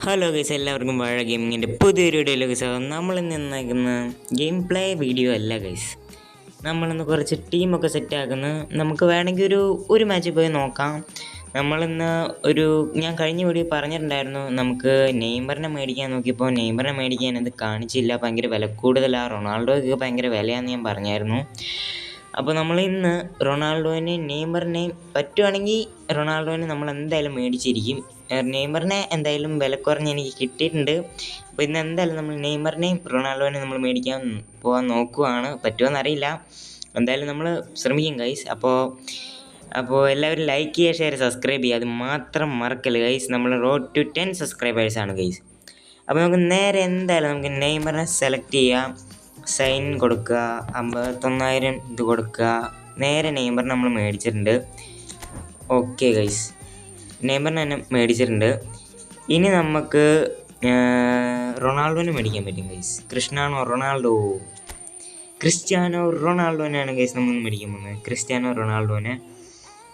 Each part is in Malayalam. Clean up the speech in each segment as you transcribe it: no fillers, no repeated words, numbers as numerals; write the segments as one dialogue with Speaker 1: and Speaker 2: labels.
Speaker 1: ഹലോ ഗൈസ്, എല്ലാവർക്കും വാഴ ഗെയിമിങ്ങിൻ്റെ പുതിയൊരു വീഡിയോയിലേക്ക് സ്വാഗതം. നമ്മളിന്ന് നന്നാക്കുന്ന ഗെയിം പ്ലേ വീഡിയോ അല്ല ഗൈസ്. നമ്മളിന്ന് കുറച്ച് ടീമൊക്കെ സെറ്റാക്കുന്നു. നമുക്ക് വേണമെങ്കിൽ ഒരു മാച്ച് പോയി നോക്കാം. നമ്മളിന്ന് ഞാൻ കഴിഞ്ഞ വീഡിയോ പറഞ്ഞിട്ടുണ്ടായിരുന്നു, നമുക്ക് നെയ്മറിനെ മേടിക്കാൻ നോക്കിയപ്പോൾ നെയ്മറിനെ മേടിക്കാൻ അത് കാണിച്ചില്ല, ഭയങ്കര വില കൂടുതലാണ്. റൊണാൾഡോയ്ക്ക് ഭയങ്കര വിലയാണെന്ന് ഞാൻ പറഞ്ഞായിരുന്നു. അപ്പോൾ നമ്മൾ ഇന്ന് റൊണാൾഡോനെയും നെയ്മറിനെയും പറ്റുവാണെങ്കിൽ റൊണാൾഡോനെ നമ്മൾ എന്തായാലും മേടിച്ചിരിക്കും. നെയ്മറിനെ എന്തായാലും വില കുറഞ്ഞ് എനിക്ക് കിട്ടിയിട്ടുണ്ട്. അപ്പോൾ ഇന്ന് എന്തായാലും നമ്മൾ നെയ്മറിനെയും റൊണാൾഡോനെയും നമ്മൾ മേടിക്കാൻ പോകാൻ നോക്കുവാണ്. പറ്റുമോയെന്നറിയില്ല, എന്തായാലും നമ്മൾ ശ്രമിക്കും ഗൈസ്. അപ്പോൾ എല്ലാവരും ലൈക്ക് ചെയ്യുക, ഷെയർ, സബ്സ്ക്രൈബ് ചെയ്യുക, അത് മാത്രം മറക്കല്ല ഗൈസ്. നമ്മൾ റോഡ് ടു 10 സബ്സ്ക്രൈബേഴ്സാണ് ഗൈസ്. അപ്പോൾ നമുക്ക് നേരെ എന്തായാലും നമുക്ക് നെയ്മറിനെ സെലക്ട് ചെയ്യാം. സൈൻ കൊടുക്കുക, 59,000 ഇത് കൊടുക്കുക. നേരെ നെയ്മറിനെ നമ്മൾ മേടിച്ചിട്ടുണ്ട്. ഓക്കെ ഗൈസ്, നെയ്മറിനെ തന്നെ മേടിച്ചിട്ടുണ്ട്. ഇനി നമുക്ക് റൊണാൾഡോനെ മേടിക്കാൻ പറ്റും ഗൈസ്. ക്രിസ്ത്യാനോ റൊണാൾഡോനെയാണ് ഗൈസ് നമ്മൾ മേടിക്കാൻ പോകുന്നത്. ക്രിസ്ത്യാനോ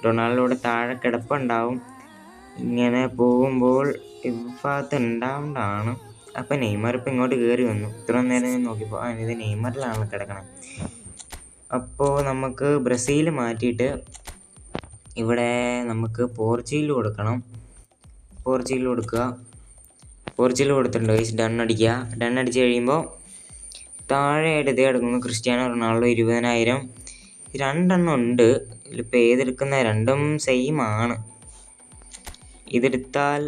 Speaker 1: റൊണാൾഡോയുടെ താഴെ കിടപ്പുണ്ടാവും. ഇങ്ങനെ പോകുമ്പോൾ ഭാഗത്ത് ഉണ്ടാവേണ്ടതാണ്. അപ്പം നെയ്മർ ഇപ്പം ഇങ്ങോട്ട് കയറി വന്നു. ഇത്ര നേരം ഞാൻ നോക്കിയപ്പോൾ ഇത് നെയ്മറിലാണ് കിടക്കണം. അപ്പോൾ നമുക്ക് ബ്രസീൽ മാറ്റിയിട്ട് ഇവിടെ നമുക്ക് പോർച്ചുഗൽ കൊടുക്കണം. പോർച്ചുഗൽ കൊടുത്തിട്ടുണ്ട് ഗൈസ്. ഡൺ അടിച്ച് കഴിയുമ്പോൾ താഴെയായിട്ട് ഇതേ കിടക്കുന്നു ക്രിസ്ത്യാനോ റൊണാൾഡോ 20,000. രണ്ടെണ്ണം ഉണ്ട്. ഇതിലിപ്പോൾ ഏതെടുക്കുന്ന രണ്ടും സെയിം ആണ്. ഇതെടുത്താൽ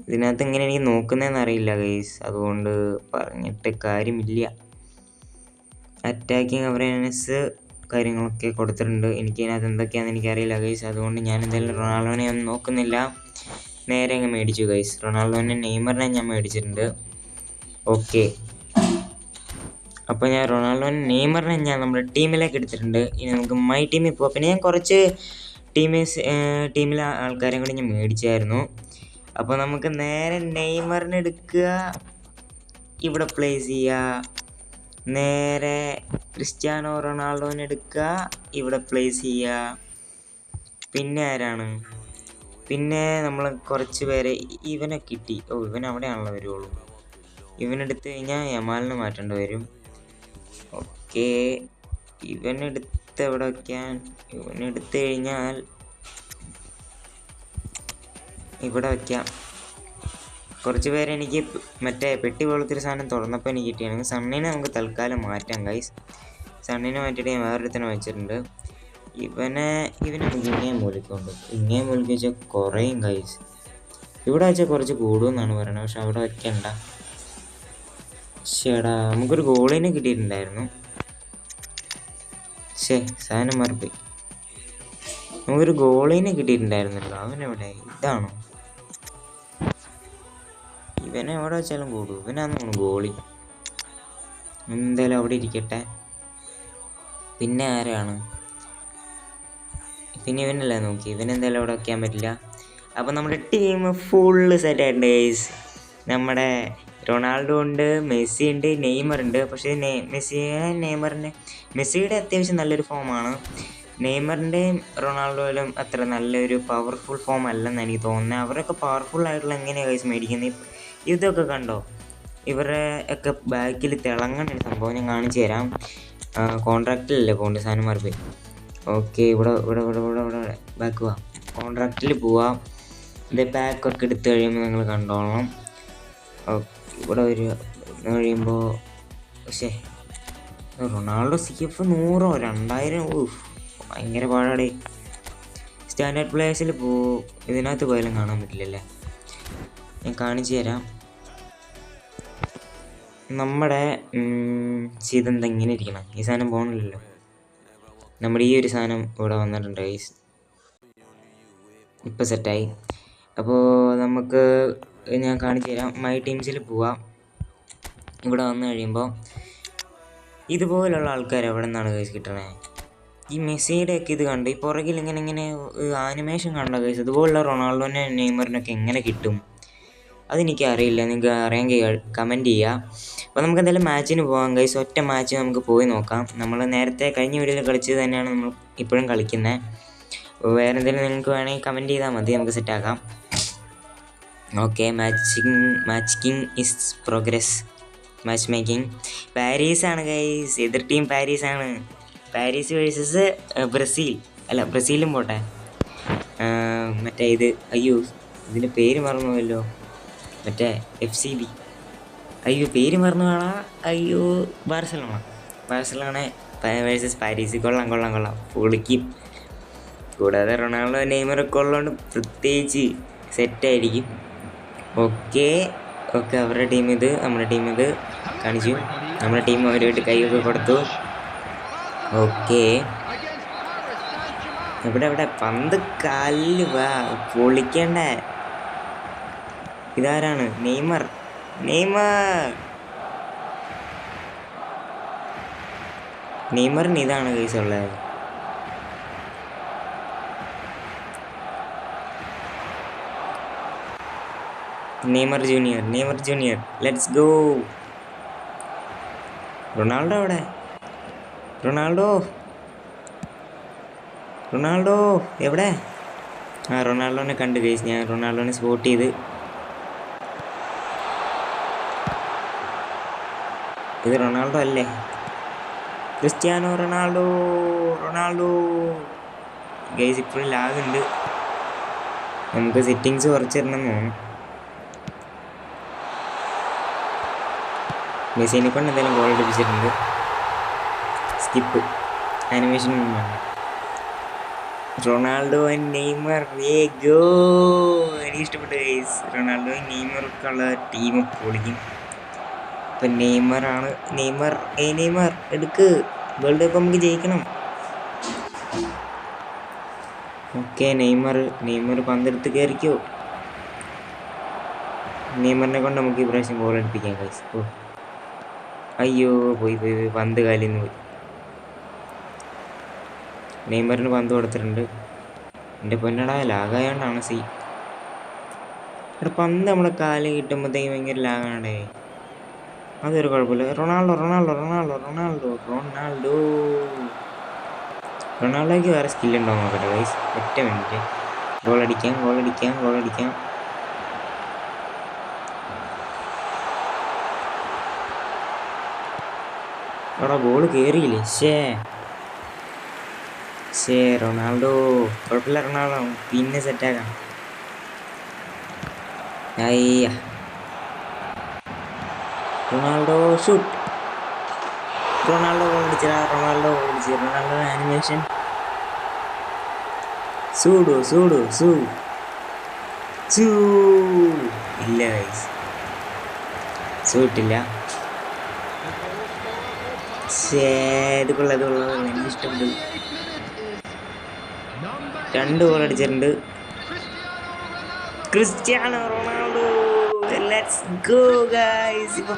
Speaker 1: ഇതിനകത്ത് എങ്ങനെ എനിക്ക് നോക്കുന്നതെന്ന് അറിയില്ല ഗൈസ്, അതുകൊണ്ട് പറഞ്ഞിട്ട് കാര്യമില്ല. അറ്റാക്കിങ് അവറേജ്നെസ് കാര്യങ്ങളൊക്കെ കൊടുത്തിട്ടുണ്ട്. എനിക്കതിനകത്ത് എന്തൊക്കെയാണെന്ന് എനിക്കറിയില്ല ഗൈസ്, അതുകൊണ്ട് ഞാൻ എന്തായാലും റൊണാൾഡോനെ ഒന്നും നോക്കുന്നില്ല, നേരെ അങ്ങ് മേടിച്ചു ഗൈസ്. നെയ്മറിനെ ഞാൻ മേടിച്ചിട്ടുണ്ട്. ഓക്കെ, അപ്പോൾ ഞാൻ നെയ്മറിനെ ഞാൻ നമ്മുടെ ടീമിലേക്ക് എടുത്തിട്ടുണ്ട്. ഇനി നമുക്ക് മൈ ടീമിൽ പോകാം. പിന്നെ ഞാൻ കുറച്ച് ടീമിലെ ആൾക്കാരെ കൂടി ഞാൻ മേടിച്ചായിരുന്നു. അപ്പോൾ നമുക്ക് നേരെ നെയ്മറിനെ എടുക്കുക, ഇവിടെ പ്ലേസ് ചെയ്യുക. നേരെ ക്രിസ്ത്യാനോ റൊണാൾഡോനെ എടുക്കുക, ഇവിടെ പ്ലേസ് ചെയ്യുക. പിന്നെ ആരാണ്? പിന്നെ നമ്മൾ കുറച്ച് പേരെ ഇവനെ കിട്ടി. ഇവൻ അവിടെയാണല്ലോ വരുള്ളൂ. ഇവനെടുത്ത് കഴിഞ്ഞാൽ യമാലിന് മാറ്റേണ്ടി വരും. ഓക്കെ, ഇവനെടുത്ത് എവിടെ വയ്ക്കാൻ? ഇവനെടുത്ത് കഴിഞ്ഞാൽ ഇവിടെ വയ്ക്കാം. കുറച്ച് പേരെ എനിക്ക് മറ്റേ പെട്ടി പോലത്തൊരു സാധനം തുറന്നപ്പോൾ എനിക്ക് കിട്ടിയാണ്. സണ്ണിനെ നമുക്ക് തൽക്കാലം മാറ്റാം ഗൈസ്. സണ്ണിനെ മാറ്റിയിട്ട് ഞാൻ വേറൊരുത്തനെ വെച്ചിട്ടുണ്ട്. ഇവനെ നമുക്ക് ഇങ്ങനെയും മൂലിക്കുണ്ട്. ഇങ്ങനെയും മൂലിക്ക് വെച്ചാൽ കുറയും ഗൈസ്. ഇവിടെ വെച്ചാൽ കുറച്ച് കൂടുമെന്നാണ് പറയുന്നത്, പക്ഷെ അവിടെ വയ്ക്കണ്ട. ശേടാ, നമുക്കൊരു ഗോളിനെ കിട്ടിയിട്ടുണ്ടായിരുന്നു. സാധനം മറപ്പോയി. നമുക്കൊരു ഗോളിനെ കിട്ടിയിട്ടുണ്ടായിരുന്നല്ലോ. അവനെവിടെ? ഇതാണോ? ഇവനെ എവിടെ വെച്ചാലും കൂടും. ഇവനാണ് ഗോളി. എന്തായാലും അവിടെ ഇരിക്കട്ടെ. പിന്നെ ആരാണ്? പിന്നെ ഇവനല്ലേ നോക്കി. ഇവനെന്തായാലും അവിടെ വയ്ക്കാൻ പറ്റില്ല. അപ്പോൾ നമ്മുടെ ടീം ഫുള്ള് സെറ്റായിട്ടുണ്ട് ഗൈസ്. നമ്മുടെ റൊണാൾഡോ ഉണ്ട്, മെസ്സി ഉണ്ട്, നെയ്മർ ഉണ്ട്. പക്ഷേ മെസ്സിയുടെ അത്യാവശ്യം നല്ലൊരു ഫോമാണ്. നെയ്മറിൻ്റെയും റൊണാൾഡോയിലും അത്ര നല്ലൊരു പവർഫുൾ ഫോം അല്ലെന്ന് എനിക്ക് തോന്നുന്നത്. അവരൊക്കെ പവർഫുൾ ആയിട്ടുള്ള എങ്ങനെയാണ് ഗൈസ് മേടിക്കുന്നത്? ഇതൊക്കെ കണ്ടോ, ഇവരുടെ ഒക്കെ ബാക്കിൽ തിളങ്ങണ ഒരു സംഭവം ഞാൻ കാണിച്ചു തരാം. കോൺട്രാക്റ്റിലല്ലേ പോകേണ്ട സാധനം മാറിപ്പോയി. ഓക്കെ, ഇവിടെ ബാക്ക് പോവാം. കോൺട്രാക്റ്റിൽ പോവാം. ഇത് ബാക്കൊക്കെ എടുത്ത് കഴിയുമ്പോൾ നിങ്ങൾ കണ്ടോളണം. ഓക്കെ, ഇവിടെ കഴിയുമ്പോൾ റൊണാൾഡോ CF 100 2,000. ഭയങ്കര പാടാടേ. സ്റ്റാൻഡേർഡ് പ്ലേയേഴ്സിൽ ഇതിനകത്ത് പോയാലും കാണാൻ പറ്റില്ലല്ലേ. ഞാൻ കാണിച്ചു തരാം. നമ്മുടെ ഇതെന്താ ഇങ്ങനെ ഇരിക്കണം? ഈ സാധനം പോകണില്ലല്ലോ. നമ്മുടെ ഈ ഒരു സാധനം ഇവിടെ വന്നിട്ടുണ്ട് ഗൈസ്. ഇപ്പം സെറ്റായി. അപ്പോൾ നമുക്ക് ഞാൻ കാണിച്ചു തരാം. മൈ ടീംസിൽ പോവാം. ഇവിടെ വന്നു കഴിയുമ്പോൾ ഇതുപോലുള്ള ആൾക്കാർ എവിടെ നിന്നാണ് ഗൈസ് കിട്ടണേ? ഈ മെസ്സിയുടെയൊക്കെ ഇത് കണ്ട് ഈ പുറകിൽ ഇങ്ങനെ ആനിമേഷൻ കണ്ടോ ഗൈസ്? ഇതുപോലുള്ള റൊണാൾഡോനെ നെയ്മറിനൊക്കെ എങ്ങനെ കിട്ടും? അതെനിക്കറിയില്ല. നിങ്ങൾക്ക് അറിയാമെങ്കിൽ കമൻറ്റ് ചെയ്യുക. അപ്പോൾ നമുക്ക് എന്തായാലും മാച്ചിന് പോകാം ഗൈസ്. ഒറ്റ മാച്ച് നമുക്ക് പോയി നോക്കാം. നമ്മൾ നേരത്തെ കഴിഞ്ഞ വീഡിയോയിൽ കളിച്ചത് തന്നെയാണ് നമ്മൾ ഇപ്പോഴും കളിക്കുന്നത്. അപ്പോൾ വേറെ എന്തെങ്കിലും നിങ്ങൾക്ക് വേണമെങ്കിൽ കമൻറ്റ് ചെയ്താൽ മതി, നമുക്ക് സെറ്റാക്കാം. Okay, matchmaking is progress. Matchmaking. പാരീസാണ് ഗൈസ്, എതിർ ടീം പാരീസാണ്. Paris versus Brazil. അല്ല, ബ്രസീലും പോട്ടെ, മറ്റേ ഇത്, അയ്യോ ഇതിൻ്റെ പേര് മറന്നുപോയല്ലോ, മറ്റേ FCB. അയ്യോ പേര് മറന്നു കാണാ. അയ്യോ, ബാർസലോണ വേഴ്സസ് പാരീസ്. കൊള്ളാം കൊള്ളാം കൊള്ളാം, പൊളിക്കും. കൂടാതെ റൊണാൾഡോ നെയ്മറൊക്കെ ഉള്ളതുകൊണ്ട് പ്രത്യേകിച്ച് സെറ്റായിരിക്കും. ഓക്കെ അവരുടെ ടീം ഇത്, നമ്മുടെ ടീം ഇത് കാണിച്ചു. നമ്മുടെ ടീം അവരുമായിട്ട് കൈയൊക്കെ കൊടുത്തു. ഓക്കെ, എവിടെ പന്ത് കാലിൽ വാ, പൊളിക്കണ്ടേ. ഇതാരാണ്? നെയ്മറിന് ഇതാണ് കേസ് ഉള്ളത്. Neymar junior let's go. Ronaldo എവിടെ? റൊണാൾഡോ എവിടെ? റൊണാൾഡോനെ കണ്ടു കേസ്, ഞാൻ റൊണാൾഡോനെ സ്പോട്ട് ചെയ്ത്. ഇത് റൊണാൾഡോ അല്ലേ? Cristiano Ronaldo guys. ഇപ്പോഴും ലാഗുണ്ട്, നമുക്ക് സെറ്റിങ്സ് കുറച്ചിടണം തോന്നുന്നു. മെസ്സിനെ കൊണ്ട് എന്തായാലും ഗോൾ അടിപ്പിച്ചിട്ടുണ്ട്. സ്കിപ്പ് ആനിമേഷൻ വേണം. റൊണാൾഡോ ആൻഡ് നെയ്മർ, എനിക്ക് ഇഷ്ടപ്പെട്ടു ഗൈസ്. റൊണാൾഡോ നെയ്മറൊക്കെ ഉള്ള ടീം പൊളിക്കും. ഇപ്പം നെയ്മർ എടുക്ക്, വേൾഡ് കപ്പ് നമുക്ക് ജയിക്കണം. ഓക്കെ, നെയ്മർ പന്തെടുത്ത് കയറിക്കോ. നെയ്മറിനെ കൊണ്ട് നമുക്ക് ഇപ്രാവശ്യം ഗോൾ അടിപ്പിക്കാം ഗൈസ്. അയ്യോ പോയി പന്ത് കാലിൽ നിന്ന് പോയി. നെയ്മറിന് പന്ത് കൊടുത്തിട്ടുണ്ട്. എൻ്റെ പൊന്നടാ, ലാഗായോണ്ടാണ് ഇവിടെ പന്ത് നമ്മുടെ കാലിൽ കിട്ടുമ്പോഴത്തേക്കും ഭയങ്കര ലാഗാണേ. അതൊരു കുഴപ്പമില്ല. റൊണാൾഡോയ്ക്ക് വേറെ സ്കില്ലുണ്ടോ നോക്കട്ടെ ഗൈസ്, ഒറ്റ മിനിറ്റ്. ഗോൾ അടിക്കാം. അവിടെ ബോൾ കയറിയില്ലേ? റൊണാൾഡോ കുഴപ്പമില്ല, റൊണാൾഡോ പിന്നെ സെറ്റാക്കാം. Ronaldo shoot. റൊണാൾഡോ ഗോൾ അടിച്ചു. Ronaldo animation. സൂടു ഇല്ല ഗൈസ്, സൂട്ടില്ല. ഇത് കൊള്ളാം, എനിക്ക് ഇഷ്ടപ്പെട്ടു. 2 ഗോൾ അടിച്ചിട്ടുണ്ട് Cristiano Ronaldo. Let's go guys. ഇപ്പം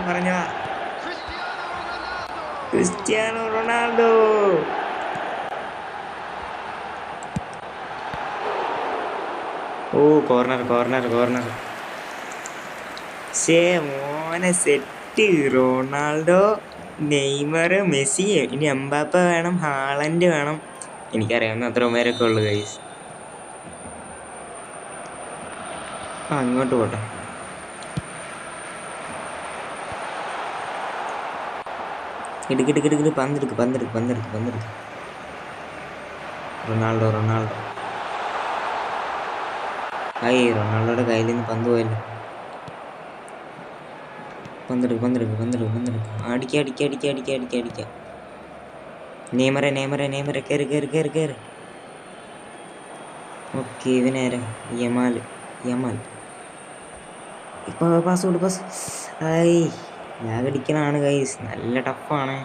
Speaker 1: പറഞ്ഞതാ ക്രിസ്ത്യാനോ റൊണാൾഡോ. കോർണർ. മോനെ സെറ്റ്. റൊണാൾഡോ, നെയ്മർ, മെസ്സി, ഇനി എംബാപ്പ വേണം, ഹാളൻഡ് വേണം. എനിക്കറിയാവുന്ന അത്ര പേരൊക്കെ ഉള്ളു ഗൈസ്. അങ്ങോട്ട് പോട്ടെ. എടുക്ക് പന്തെടുക്ക്. റൊണാൾഡോ. റൊണാൾഡോയുടെ കയ്യിൽ നിന്ന് പന്ത് പോയല്ലോ. പന്തെടുക്ക്. അടിക്ക. നെയ്മറെ കേറ്. ഓക്കെ, ഇവനേരെ യമാൽ. ഇപ്പൊ പാസ്. ലാഗടിക്കണാണ് ഗൈസ്, നല്ല ടഫാണ്.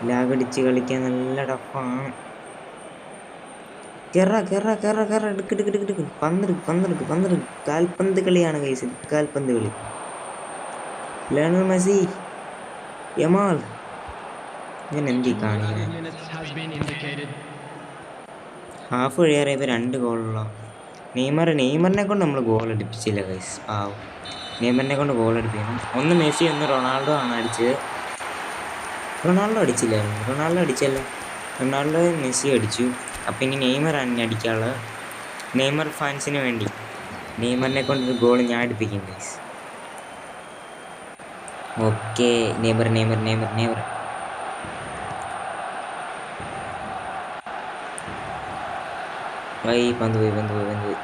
Speaker 1: ലാഗടിച്ച് കളിക്കാൻ നല്ല ടഫാണ്. കേറ. എടുക്ക്. പന്തെടുക്ക്. കാൽപന്ത് കളിയാണ് ഗൈസ്, കാൽപന്ത് കളി. Lionel Messi, Yamal. ഞാൻ എന്തി കാണിക്കുന്നത്? ഹാഫ് കഴിയാറിയപ്പോൾ 2 ഗോളുള്ള നെയ്മറിനെ കൊണ്ട് നമ്മൾ ഗോൾ അടിപ്പിച്ചില്ല ഗൈസ്. നെയ്മറിനെ കൊണ്ട് ഗോൾ അടിപ്പിക്കണം. ഒന്ന് മെസ്സി, ഒന്ന് റൊണാൾഡോ ആണ് അടിച്ചത്. റൊണാൾഡോ അടിച്ചല്ലോ. റൊണാൾഡോ മെസ്സി അടിച്ചു. അപ്പം ഇനി നെയ്മറാണ് അടിക്കാനുള്ളത്. നെയ്മർ ഫാൻസിന് വേണ്ടി നെയ്മറിനെ കൊണ്ടൊരു ഗോൾ ഞാൻ അടുപ്പിക്കും guys. Okay, Neymar Neymar Neymar Neymar. പന്ത് പോയി പന്ത് പോയി പന്ത് പോയി.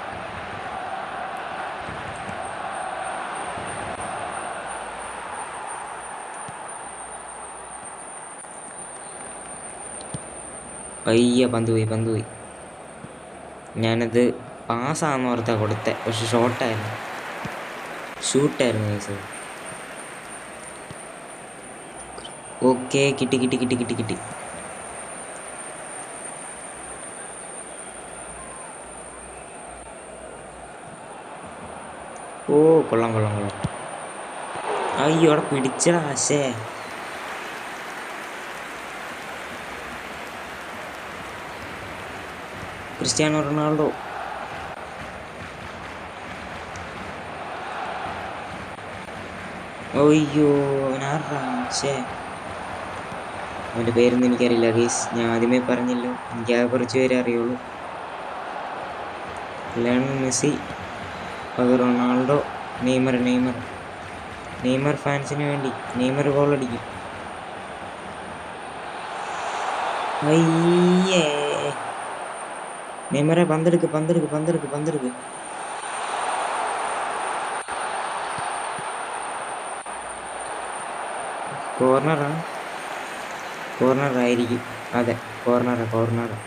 Speaker 1: പന്ത് പോയി പന്ത് പോയി. ഞാനത് പാസ്സാണെന്ന് ഓർത്താ കൊടുത്തെ, പക്ഷെ ഷോട്ടായിരുന്നു, ഷൂട്ടായിരുന്നു ഗൈസ്. ഓക്കെ, കിട്ടി കിട്ടി കിട്ടി കിട്ടി കിട്ടി. ഓ കൊള്ളാം കൊള്ളാം കൊള്ളാം. അയ്യോ അവിടെ പിടിച്ചടാ. ആശേ ക്രിസ്ത്യാനോ റൊണാൾഡോ. അയ്യോ അവനാറാ. അവൻ്റെ പേരൊന്നും എനിക്കറിയില്ല ഗൈസ്, ഞാൻ ആദ്യമേ പറഞ്ഞല്ലോ, എനിക്ക് ആ കുറച്ച് പേരെ അറിയുള്ളൂ. ലയണൽ മെസ്സി, അത് റൊണാൾഡോ, നെയ്മർ നെയ്മർ നെയ്മർ ഫാൻസിന് വേണ്ടി നെയ്മർ ഗോൾ അടിക്കും. അയ്യേ നെയ്മറെ പന്തെടുക്ക് പന്തെടുക്ക് പന്തെടുക്ക് പന്തെടുക്ക്. കോർണറാ, കോർണറായിരിക്കും. അതെ കോർണറാ കോർണറാ.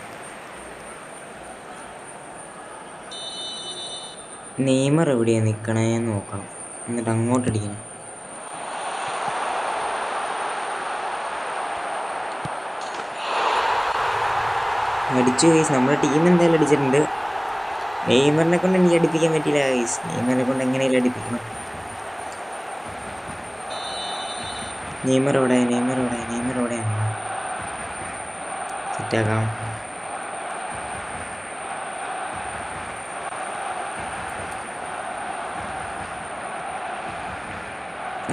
Speaker 1: നെയ്മർ എവിടെയാണ് നിൽക്കണേന്ന് നോക്കണം, എന്നിട്ട് അങ്ങോട്ടടിക്കണം. അടിച്ചു ഗൈസ്, നമ്മുടെ ടീം എന്തായാലും അടിച്ചിട്ടുണ്ട്. നെയ്മറിനെ കൊണ്ട് എനിക്ക് അടിപ്പിക്കാൻ പറ്റില്ല ഗൈസ്, നെയ്മറിനെ കൊണ്ട് എങ്ങനെയാലും അടിപ്പിക്കണം. നെയ്മർ എവിടെ നെയ്മർ എവിടെ നെയ്മർ എവിടെയാണ്? സെറ്റാക്കാം.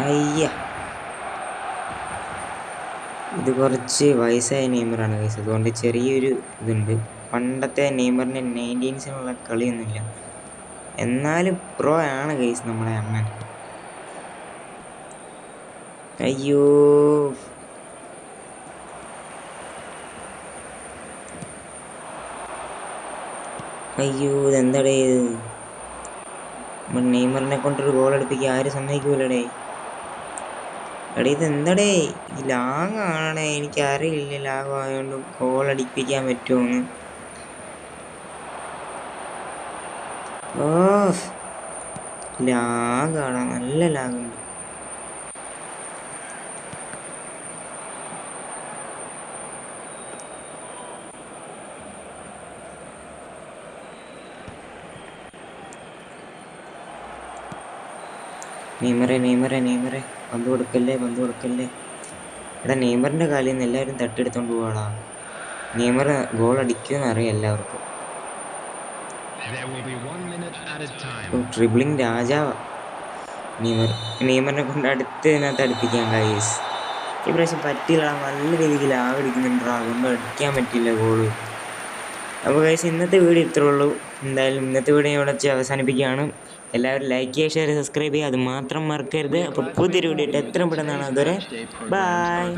Speaker 1: അയ്യ ഇത് കുറച്ച് വയസ്സായ നെയ്മറാണ് ഗൈസ്, അതുകൊണ്ട് ചെറിയൊരു ഇതുണ്ട്. പണ്ടത്തെ നെയ്മറിൻ്റെ 1990s കളിയൊന്നുമില്ല, എന്നാലും പ്രോ ആണ് ഗൈസ് നമ്മളെ അണ്ണൻ. അയ്യോ അയ്യോ ഇതെന്താടേ ഇത്? നെയ്മറിനെ കൊണ്ടൊരു ഗോൾ അടുപ്പിക്കാൻ ആരും സമ്മതിക്കൂലടേ. എടേ ഇതെന്താടേ ഈ ലാഗാണേ, എനിക്കറിയില്ല ലാഗായതുകൊണ്ട് ഗോൾ അടിപ്പിക്കാൻ പറ്റുമോന്ന്. ഓ ലാഗാണ്, നല്ല ലാഗുണ്ട്. നെയ്മറെ നെയ്മറെ നെയ്മറെ പന്ത് കൊടുക്കല്ലേ പന്ത് കൊടുക്കല്ലേ. എടാ നെയ്മറിൻ്റെ കാലിൽ നിന്ന് എല്ലാവരും തട്ടിയെടുത്തോണ്ട് പോവാടാ. നെയ്മർ ഗോൾ അടിക്കുമെന്ന് അറിയാം എല്ലാവർക്കും. Dribbling രാജാവാ Neymar. നെയ്മറിനെ കൊണ്ട് അടുത്തതിനകത്ത് അടുപ്പിക്കാൻ ഗൈസ്. ഈ പ്രാവശ്യം പറ്റില്ല, നല്ല രീതിക്ക് ലാഗ് അടിക്കുന്നുണ്ടാ, അതുകൊണ്ട് അടിക്കാൻ പറ്റില്ല ഗോള്. അപ്പോൾ ഗൈസ് ഇന്നത്തെ വീഡിയോ ഇത്രേ ഉള്ളൂ. എന്തായാലും ഇന്നത്തെ വീഡിയോ ഇവിടെ വെച്ച് അവസാനിപ്പിക്കുകയാണ്. എല്ലാവരും ലൈക്ക് ചെയ്യുക, ഷെയർ, സബ്സ്ക്രൈബ് ചെയ്യുക, അത് മാത്രം മറക്കരുത്. അപ്പോൾ പുതിയൊരു വീഡിയോ എത്രയും പെട്ടെന്നാണ്. അതുവരെ ബൈ.